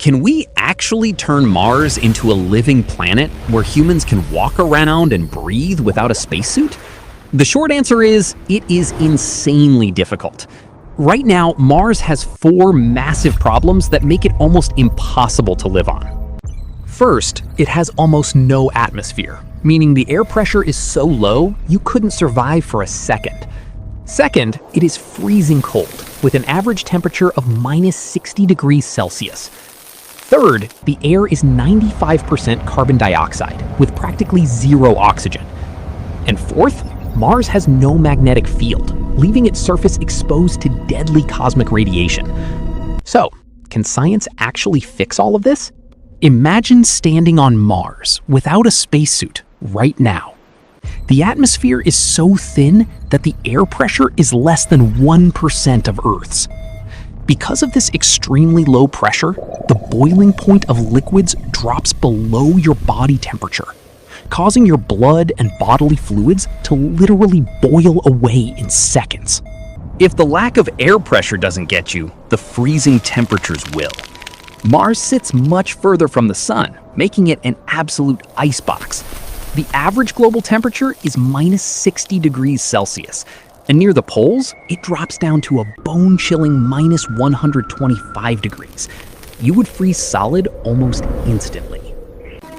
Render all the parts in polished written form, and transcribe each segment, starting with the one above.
Can we actually turn Mars into a living planet where humans can walk around and breathe without a spacesuit? The short answer is, it is insanely difficult. Right now, Mars has 4 massive problems that make it almost impossible to live on. First, it has almost no atmosphere, meaning the air pressure is so low you couldn't survive for a second. Second, it is freezing cold, with an average temperature of -60 degrees Celsius. Third, the air is 95% carbon dioxide, with practically zero oxygen. And fourth, Mars has no magnetic field, leaving its surface exposed to deadly cosmic radiation. So, can science actually fix all of this? Imagine standing on Mars without a spacesuit right now. The atmosphere is so thin that the air pressure is less than 1% of Earth's. Because of this extremely low pressure, the boiling point of liquids drops below your body temperature, causing your blood and bodily fluids to literally boil away in seconds. If the lack of air pressure doesn't get you, the freezing temperatures will. Mars sits much further from the sun, making it an absolute icebox. The average global temperature is -60 degrees Celsius, and near the poles, it drops down to a bone-chilling -125 degrees. You would freeze solid almost instantly.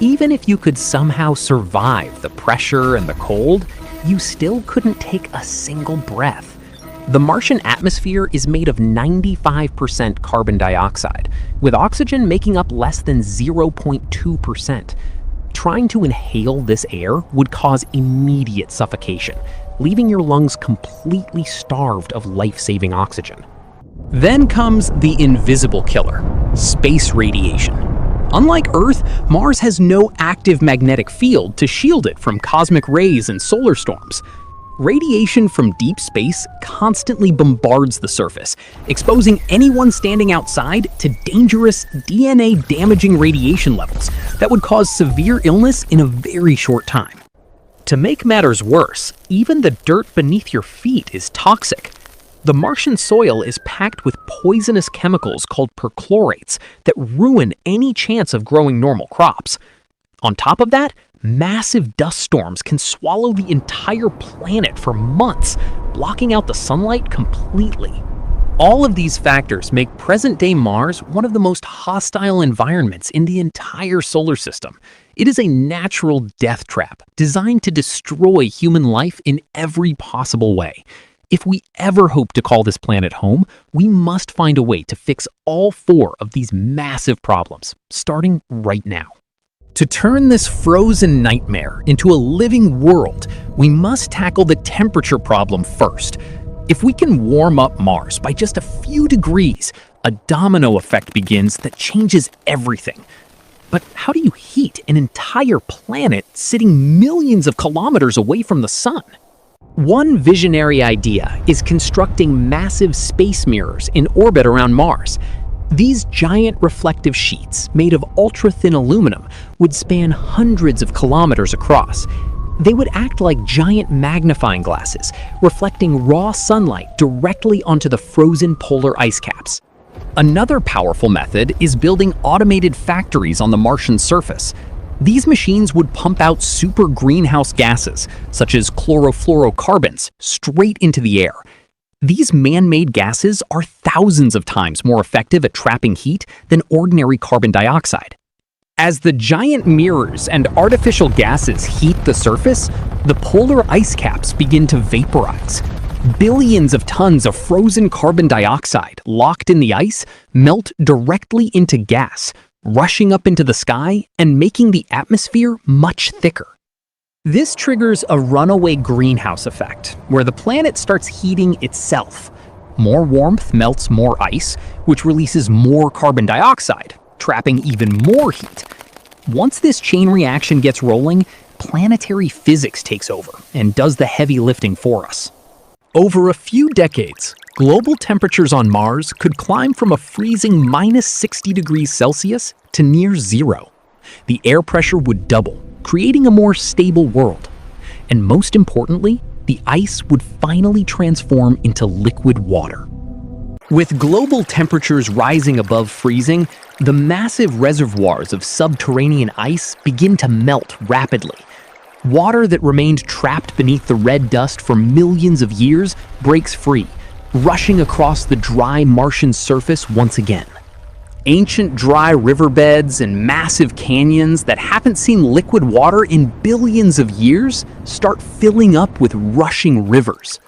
Even if you could somehow survive the pressure and the cold, you still couldn't take a single breath. The Martian atmosphere is made of 95% carbon dioxide, with oxygen making up less than 0.2%. Trying to inhale this air would cause immediate suffocation, leaving your lungs completely starved of life-saving oxygen. Then comes the invisible killer, space radiation. Unlike Earth, Mars has no active magnetic field to shield it from cosmic rays and solar storms. Radiation from deep space constantly bombards the surface, exposing anyone standing outside to dangerous DNA-damaging radiation levels that would cause severe illness in a very short time. To make matters worse, even the dirt beneath your feet is toxic. The Martian soil is packed with poisonous chemicals called perchlorates that ruin any chance of growing normal crops. On top of that, massive dust storms can swallow the entire planet for months, blocking out the sunlight completely. All of these factors make present-day Mars one of the most hostile environments in the entire solar system. It is a natural death trap designed to destroy human life in every possible way. If we ever hope to call this planet home, we must find a way to fix all 4 of these massive problems, starting right now. To turn this frozen nightmare into a living world, we must tackle the temperature problem first. If we can warm up Mars by just a few degrees, a domino effect begins that changes everything. But how do you heat an entire planet sitting millions of kilometers away from the sun? One visionary idea is constructing massive space mirrors in orbit around Mars. These giant reflective sheets, made of ultra-thin aluminum, would span hundreds of kilometers across. They would act like giant magnifying glasses, reflecting raw sunlight directly onto the frozen polar ice caps. Another powerful method is building automated factories on the Martian surface. These machines would pump out super greenhouse gases, such as chlorofluorocarbons, straight into the air. These man-made gases are thousands of times more effective at trapping heat than ordinary carbon dioxide. As the giant mirrors and artificial gases heat the surface, the polar ice caps begin to vaporize. Billions of tons of frozen carbon dioxide locked in the ice melt directly into gas, rushing up into the sky and making the atmosphere much thicker. This triggers a runaway greenhouse effect, where the planet starts heating itself. More warmth melts more ice, which releases more carbon dioxide, trapping even more heat. Once this chain reaction gets rolling, planetary physics takes over and does the heavy lifting for us. Over a few decades, global temperatures on Mars could climb from a freezing -60 degrees Celsius to near zero. The air pressure would double, creating a more stable world. And most importantly, the ice would finally transform into liquid water. With global temperatures rising above freezing, The massive reservoirs of subterranean ice begin to melt rapidly. Water that remained trapped beneath the red dust for millions of years breaks free, rushing across the dry Martian surface once again. Ancient dry riverbeds and massive canyons that haven't seen liquid water in billions of years start filling up with rushing rivers.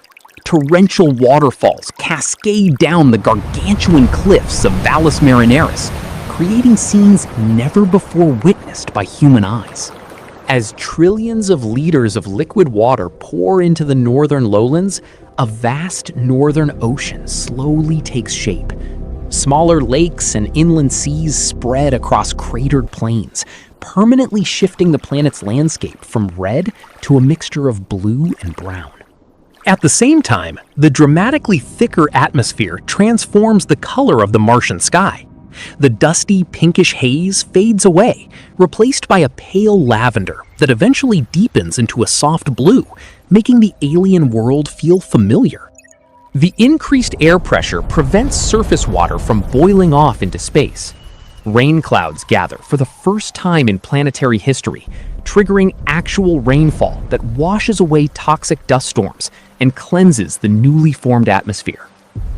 Torrential waterfalls cascade down the gargantuan cliffs of Valles Marineris, creating scenes never before witnessed by human eyes. As trillions of liters of liquid water pour into the northern lowlands, a vast northern ocean slowly takes shape. Smaller lakes and inland seas spread across cratered plains, permanently shifting the planet's landscape from red to a mixture of blue and brown. At the same time, the dramatically thicker atmosphere transforms the color of the Martian sky. The dusty pinkish haze fades away, replaced by a pale lavender that eventually deepens into a soft blue, making the alien world feel familiar. The increased air pressure prevents surface water from boiling off into space. Rain clouds gather for the first time in planetary history, triggering actual rainfall that washes away toxic dust storms and cleanses the newly formed atmosphere.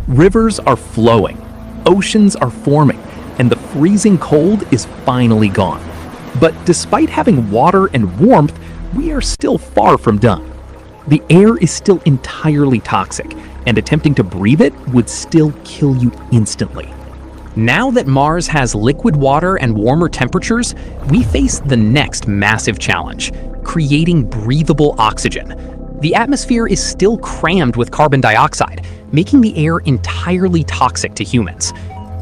Rivers are flowing, oceans are forming, and the freezing cold is finally gone. But despite having water and warmth, we are still far from done. The air is still entirely toxic, and attempting to breathe it would still kill you instantly. Now that Mars has liquid water and warmer temperatures, we face the next massive challenge: creating breathable oxygen. The atmosphere is still crammed with carbon dioxide, making the air entirely toxic to humans.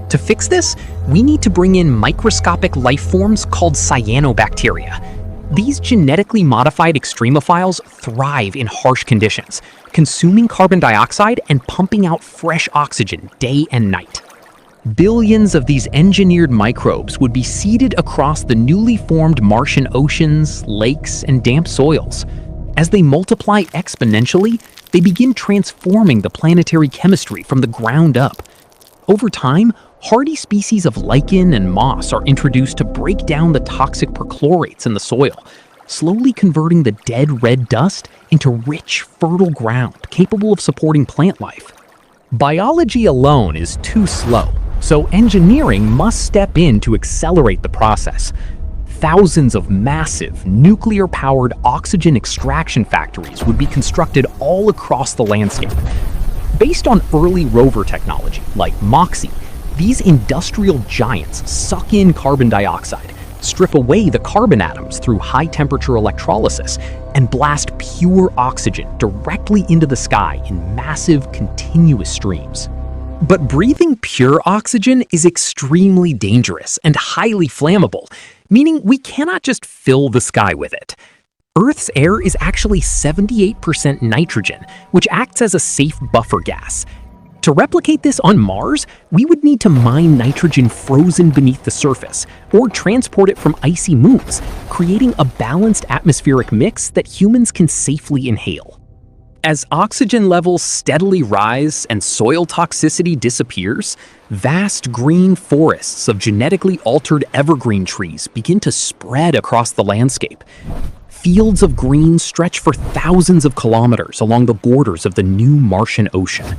To fix this, we need to bring in microscopic life forms called cyanobacteria. These genetically modified extremophiles thrive in harsh conditions, consuming carbon dioxide and pumping out fresh oxygen day and night. Billions of these engineered microbes would be seeded across the newly formed Martian oceans, lakes, and damp soils. As they multiply exponentially, they begin transforming the planetary chemistry from the ground up. Over time, hardy species of lichen and moss are introduced to break down the toxic perchlorates in the soil, slowly converting the dead red dust into rich, fertile ground capable of supporting plant life. Biology alone is too slow, so engineering must step in to accelerate the process. Thousands of massive, nuclear-powered oxygen extraction factories would be constructed all across the landscape. Based on early rover technology, like MOXIE, these industrial giants suck in carbon dioxide, strip away the carbon atoms through high-temperature electrolysis, and blast pure oxygen directly into the sky in massive, continuous streams. But breathing pure oxygen is extremely dangerous and highly flammable, meaning we cannot just fill the sky with it. Earth's air is actually 78% nitrogen, which acts as a safe buffer gas. To replicate this on Mars, we would need to mine nitrogen frozen beneath the surface, or transport it from icy moons, creating a balanced atmospheric mix that humans can safely inhale. As oxygen levels steadily rise and soil toxicity disappears, vast green forests of genetically altered evergreen trees begin to spread across the landscape. Fields of green stretch for thousands of kilometers along the borders of the new Martian ocean.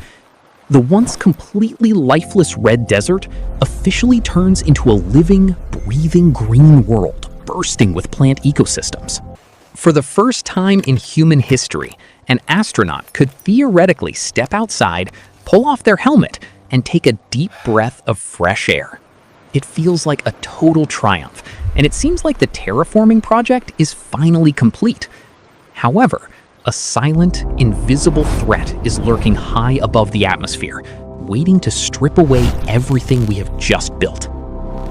The once completely lifeless red desert officially turns into a living, breathing green world, bursting with plant ecosystems. For the first time in human history, an astronaut could theoretically step outside, pull off their helmet, and take a deep breath of fresh air. It feels like a total triumph, and it seems like the terraforming project is finally complete. However, a silent, invisible threat is lurking high above the atmosphere, waiting to strip away everything we have just built.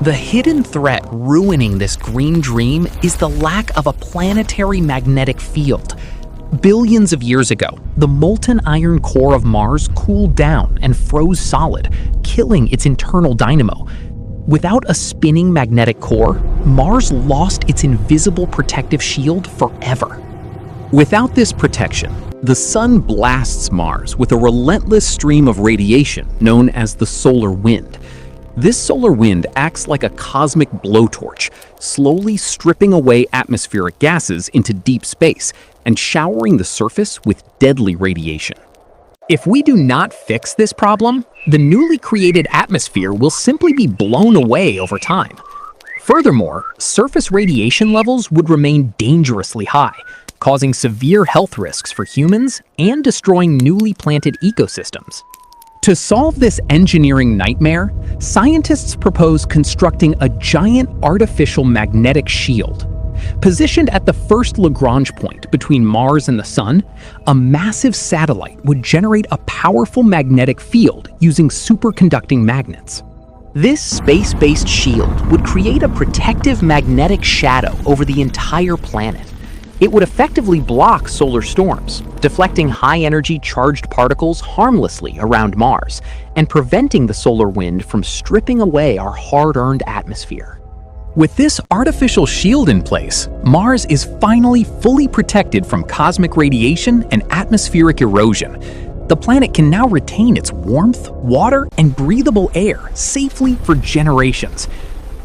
The hidden threat ruining this green dream is the lack of a planetary magnetic field. Billions of years ago, the molten iron core of Mars cooled down and froze solid, killing its internal dynamo. Without a spinning magnetic core, Mars lost its invisible protective shield forever. Without this protection, the sun blasts Mars with a relentless stream of radiation known as the solar wind. This solar wind acts like a cosmic blowtorch, slowly stripping away atmospheric gases into deep space and showering the surface with deadly radiation. If we do not fix this problem, the newly created atmosphere will simply be blown away over time. Furthermore, surface radiation levels would remain dangerously high, causing severe health risks for humans and destroying newly planted ecosystems. To solve this engineering nightmare, scientists propose constructing a giant artificial magnetic shield. Positioned at the first Lagrange point between Mars and the Sun, a massive satellite would generate a powerful magnetic field using superconducting magnets. This space-based shield would create a protective magnetic shadow over the entire planet. It would effectively block solar storms, deflecting high-energy charged particles harmlessly around Mars and preventing the solar wind from stripping away our hard-earned atmosphere. With this artificial shield in place, Mars is finally fully protected from cosmic radiation and atmospheric erosion. The planet can now retain its warmth, water, and breathable air safely for generations.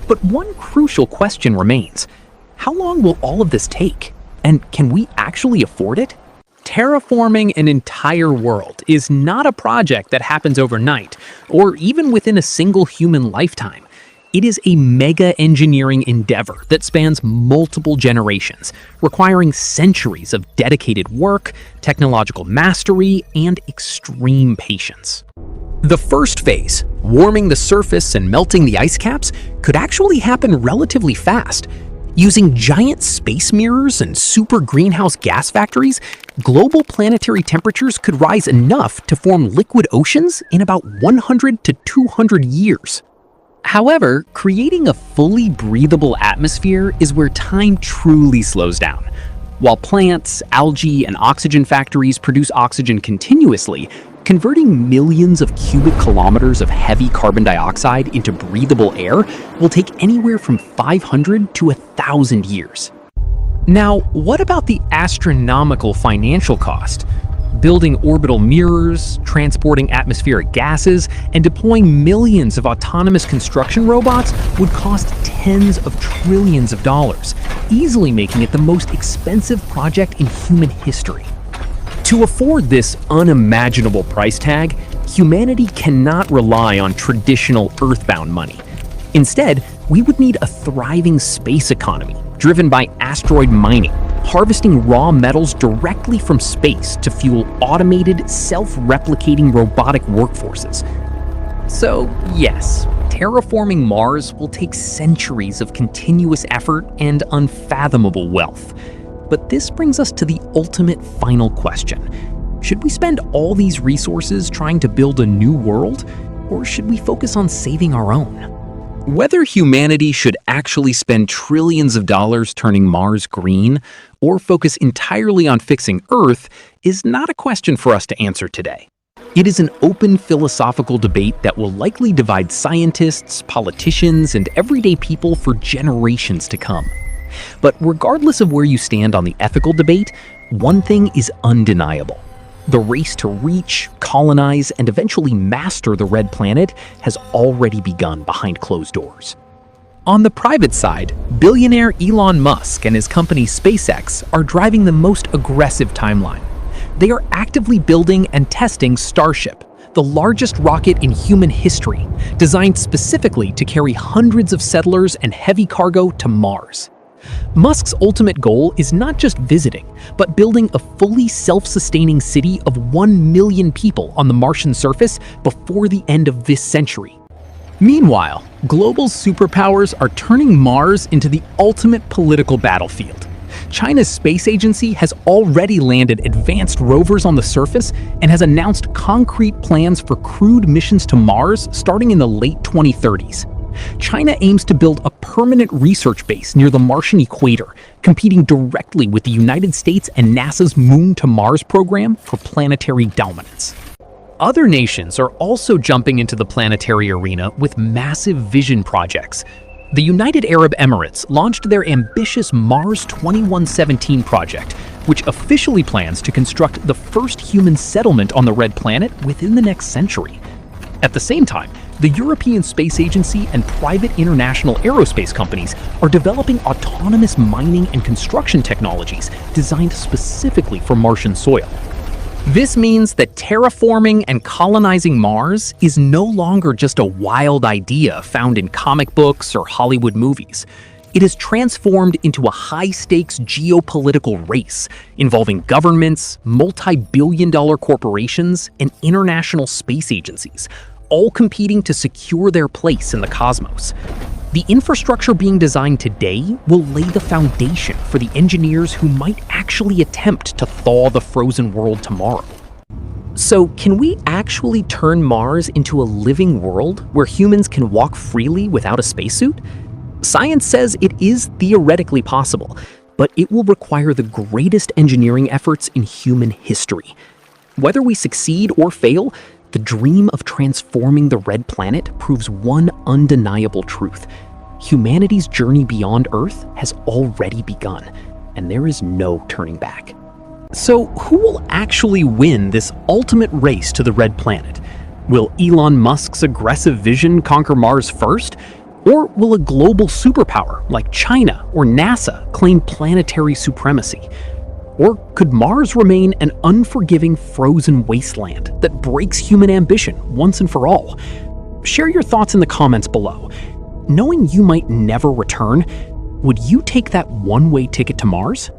But one crucial question remains: how long will all of this take? And can we actually afford it? Terraforming an entire world is not a project that happens overnight, or even within a single human lifetime. It is a mega engineering endeavor that spans multiple generations, requiring centuries of dedicated work, technological mastery, and extreme patience. The first phase, warming the surface and melting the ice caps, could actually happen relatively fast. Using giant space mirrors and super greenhouse gas factories, global planetary temperatures could rise enough to form liquid oceans in about 100 to 200 years. However, creating a fully breathable atmosphere is where time truly slows down. While plants, algae, and oxygen factories produce oxygen continuously, converting millions of cubic kilometers of heavy carbon dioxide into breathable air will take anywhere from 500 to 1,000 years. Now, what about the astronomical financial cost? Building orbital mirrors, transporting atmospheric gases, and deploying millions of autonomous construction robots would cost tens of trillions of dollars, easily making it the most expensive project in human history. To afford this unimaginable price tag, humanity cannot rely on traditional earthbound money. Instead, we would need a thriving space economy driven by asteroid mining, harvesting raw metals directly from space to fuel automated, self-replicating robotic workforces. So, yes, terraforming Mars will take centuries of continuous effort and unfathomable wealth. But this brings us to the ultimate final question. Should we spend all these resources trying to build a new world, or should we focus on saving our own? Whether humanity should actually spend trillions of dollars turning Mars green, or focus entirely on fixing Earth, is not a question for us to answer today. It is an open philosophical debate that will likely divide scientists, politicians, and everyday people for generations to come. But regardless of where you stand on the ethical debate, one thing is undeniable. The race to reach, colonize, and eventually master the Red Planet has already begun behind closed doors. On the private side, billionaire Elon Musk and his company SpaceX are driving the most aggressive timeline. They are actively building and testing Starship, the largest rocket in human history, designed specifically to carry hundreds of settlers and heavy cargo to Mars. Musk's ultimate goal is not just visiting, but building a fully self-sustaining city of 1 million people on the Martian surface before the end of this century. Meanwhile, global superpowers are turning Mars into the ultimate political battlefield. China's space agency has already landed advanced rovers on the surface and has announced concrete plans for crewed missions to Mars starting in the late 2030s. China aims to build a permanent research base near the Martian equator, competing directly with the United States and NASA's Moon to Mars program for planetary dominance. Other nations are also jumping into the planetary arena with massive vision projects. The United Arab Emirates launched their ambitious Mars 2117 project, which officially plans to construct the first human settlement on the Red Planet within the next century. At the same time, The European Space Agency and private international aerospace companies are developing autonomous mining and construction technologies designed specifically for Martian soil. This means that terraforming and colonizing Mars is no longer just a wild idea found in comic books or Hollywood movies. It has transformed into a high-stakes geopolitical race involving governments, multi-billion-dollar corporations, and international space agencies, all competing to secure their place in the cosmos. The infrastructure being designed today will lay the foundation for the engineers who might actually attempt to thaw the frozen world tomorrow. So, can we actually turn Mars into a living world where humans can walk freely without a spacesuit? Science says it is theoretically possible, but it will require the greatest engineering efforts in human history. Whether we succeed or fail, the dream of transforming the red planet proves one undeniable truth. Humanity's journey beyond Earth has already begun, and there is no turning back. So, who will actually win this ultimate race to the red planet? Will Elon Musk's aggressive vision conquer Mars first? Or will a global superpower like China or NASA claim planetary supremacy? Or could Mars remain an unforgiving frozen wasteland that breaks human ambition once and for all? Share your thoughts in the comments below. Knowing you might never return, would you take that one-way ticket to Mars?